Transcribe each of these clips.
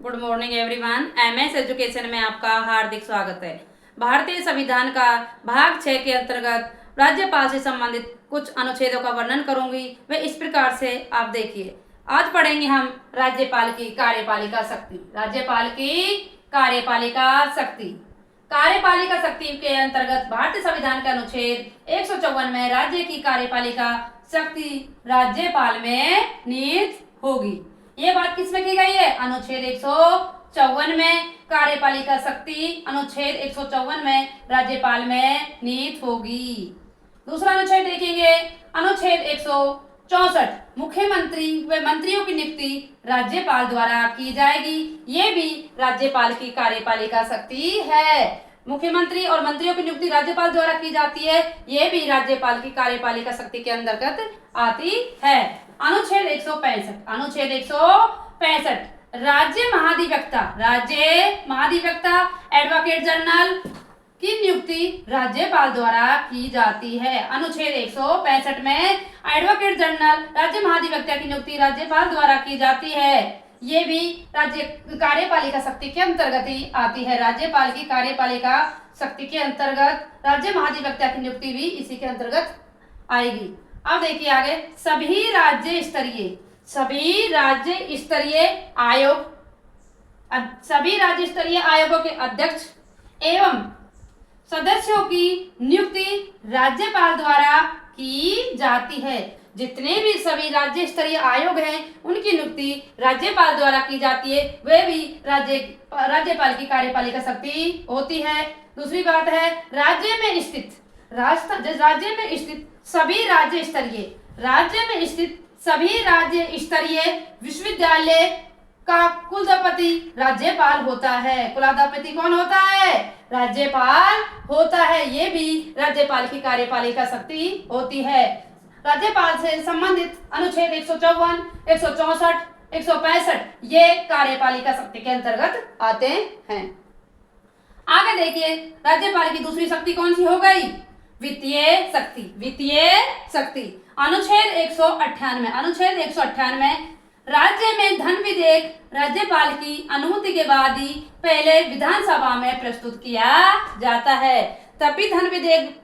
Good morning everyone. MS education में आपका हार्दिक स्वागत है। भारतीय संविधान का भाग 6 के अंतर्गत राज्यपाल से संबंधित कुछ अनुच्छेदों का वर्णन करूंगी। वे इस प्रकार से आप देखिए। आज पढ़ेंगे हम राज्यपाल की कार्यपालिका शक्ति। राज्यपाल की कार्यपालिका शक्ति। कार्यपालिका शक्ति के अंतर्गत भारतीय संविधान के अनुच्छेद 154 में राज्य की कार्यपालिका शक्ति राज्यपाल में निहित होगी। ये बात किसमें की गई है? अनुच्छेद 154 में कार्यपालिका शक्ति अनुच्छेद 154 में राज्यपाल में निहित होगी। दूसरा अनुच्छेद देखेंगे, अनुच्छेद 164 मुख्यमंत्री व मंत्रियों की नियुक्ति राज्यपाल द्वारा की जाएगी। ये भी राज्यपाल की कार्यपालिका शक्ति है। मुख्यमंत्री और मंत्रियों की नियुक्ति राज्यपाल द्वारा की जाती है। ये भी राज्यपाल की कार्यपालिका शक्ति के अंतर्गत आती है। अनुच्छेद 165 अनुच्छेद 165 राज्य महाधिवक्ता एडवोकेट जनरल की नियुक्ति राज्यपाल द्वारा की जाती है। अनुच्छेद 165 में एडवोकेट जनरल राज्य महाधिवक्ता की नियुक्ति राज्यपाल द्वारा की जाती है। ये भी राज्य कार्यपालिका शक्ति के अंतर्गत ही आती है। राज्यपाल की कार्यपालिका शक्ति के अंतर्गत राज्य महाधिवक्ता की नियुक्ति भी इसी के अंतर्गत आएगी। अब देखिए आगे, सभी राज्य स्तरीय आयोगों के अध्यक्ष एवं सदस्यों की नियुक्ति राज्यपाल द्वारा की जाती है। जितने भी सभी राज्य स्तरीय आयोग हैं उनकी नियुक्ति राज्यपाल द्वारा की जाती है। वे भी राज्यपाल की कार्यपालिका शक्ति होती है। दूसरी बात है, राज्य में स्थित सभी राज्य स्तरीय विश्वविद्यालय का कुलपति राज्यपाल होता है। कुलाधिपति कौन होता है? राज्यपाल होता है। ये भी राज्यपाल की कार्यपालिका शक्ति होती है। राज्यपाल से संबंधित अनुच्छेद 154, 164, 165 ये कार्यपालिका शक्ति के अंतर्गत आते हैं। आगे देखिए, राज्यपाल की दूसरी शक्ति कौन सी हो गई? वित्तीय शक्ति। अनुच्छेद 198 राज्य में धन विधेयक राज्यपाल की अनुमति के बाद ही पहले विधानसभा में प्रस्तुत किया जाता है। तभी धन विधेयक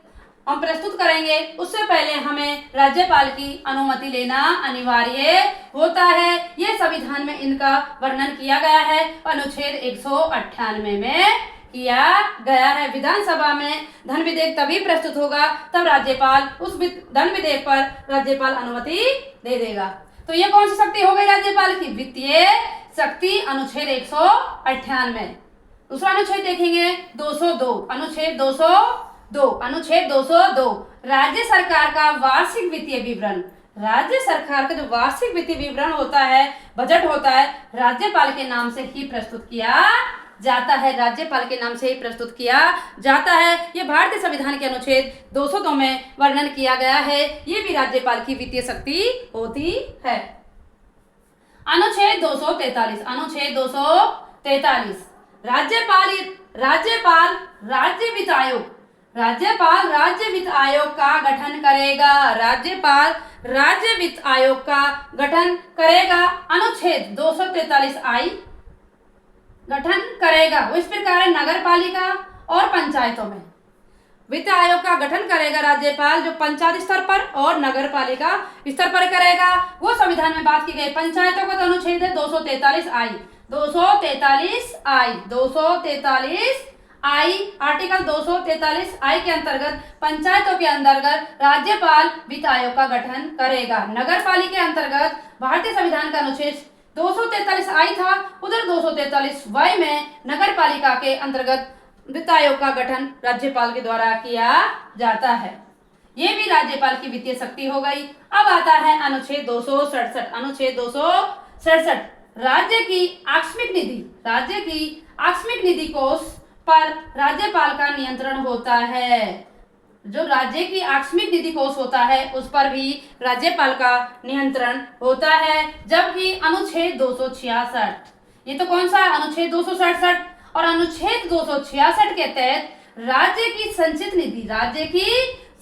हम प्रस्तुत करेंगे, उससे पहले हमें राज्यपाल की अनुमति लेना अनिवार्य होता है। ये संविधान में इनका वर्णन किया गया है। अनुच्छेद 198 में किया गया है। विधानसभा में धन विधेयक तभी प्रस्तुत होगा तब राज्यपाल उस धन विधेयक पर राज्यपाल अनुमति दे देगा। तो ये कौन सी शक्ति हो गई राज्यपाल की? वित्तीय शक्ति, अनुच्छेद 198। दूसरा अनुच्छेद देखेंगे, 202 अनुच्छेद 202 राज्य सरकार का वार्षिक वित्तीय विवरण। राज्य सरकार का जो वार्षिक वित्तीय विवरण होता है, बजट होता है, राज्यपाल के नाम से ही प्रस्तुत किया जाता है। ये भारतीय संविधान के अनुच्छेद 202 में वर्णन किया गया है। ये भी राज्यपाल की वित्तीय शक्ति होती है। अनुच्छेद 243 राज्यपाल राज्य वित्त आयोग का गठन करेगा। अनुच्छेद 243 आई गठन करेगा। वो इस प्रकार है, नगर पालिका और पंचायतों में वित्त आयोग का गठन करेगा राज्यपाल, जो पंचायत स्तर पर और नगर पालिका स्तर पर करेगा। वो संविधान में बात की गई। पंचायतों का तो अनुच्छेद है 243 आई आर्टिकल 243 आई के अंतर्गत पंचायतों के अंतर्गत राज्यपाल वित्त आयोग का गठन करेगा। नगर पालिका के अंतर्गत भारतीय संविधान का अनुच्छेद 243 आई था, उधर 243 वाई में नगर पालिका के अंतर्गत वित्त आयोग का गठन राज्यपाल के द्वारा किया जाता है। ये भी राज्यपाल की वित्तीय शक्ति हो गई। अब आता है अनुच्छेद 267 राज्य की आकस्मिक निधि कोष पर राज्यपाल का नियंत्रण होता है। जो राज्य की आकस्मिक निधि कोष होता है उस पर भी राज्यपाल का नियंत्रण होता है। जबकि अनुच्छेद 266, ये तो कौन सा? अनुच्छेद 267 और अनुच्छेद 266 के तहत राज्य की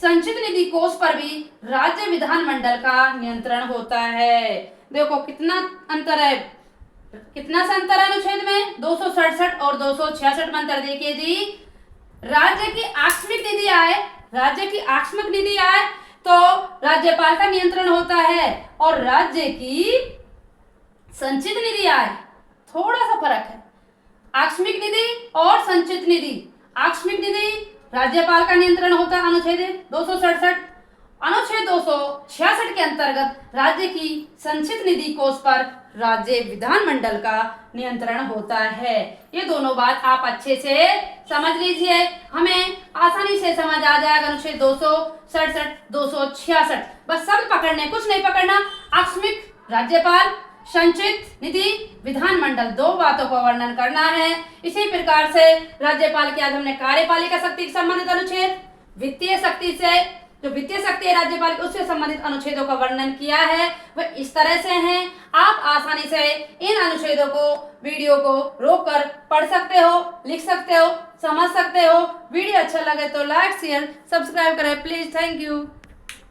संचित निधि कोष पर भी राज्य विधानमंडल का नियंत्रण होता है। देखो कितना अंतर है। कितना सा अंतर है अनुच्छेद में? 267 और 266 में अंतर। देखिए जी, राज्य की आकस्मिक निधि आए, राज्य की आकस्मिक निधि आए तो राज्यपाल का नियंत्रण होता है, और राज्य की संचित निधि आए, थोड़ा सा फर्क है। आकस्मिक निधि और संचित निधि। आकस्मिक निधि राज्यपाल का नियंत्रण होता है, अनुच्छेद 267। अनुच्छेद 266 के अंतर्गत राज्य की संचित निधि कोष पर राज्य विधानमंडल का नियंत्रण होता है। ये दोनों बात आप अच्छे से समझ लीजिए, हमें आसानी से समझ आ जाएगा। अनुच्छेद 267, 266 बस शब्द पकड़ने, कुछ नहीं पकड़ना। आकस्मिक राज्यपाल, संचित निधि विधानमंडल, दो बातों का वर्णन करना है। इसी प्रकार से राज्यपाल के आज हमने कार्यपालिका शक्ति से संबंधित अनुच्छेद, वित्तीय शक्ति से, जो वित्तीय शक्ति है राज्यपाल की, उससे संबंधित अनुच्छेदों का वर्णन किया है। वह इस तरह से हैं, आप आसानी से इन अनुच्छेदों को, वीडियो को रोककर पढ़ सकते हो, लिख सकते हो, समझ सकते हो। वीडियो अच्छा लगे तो लाइक, शेयर, सब्सक्राइब करें प्लीज। Thank you.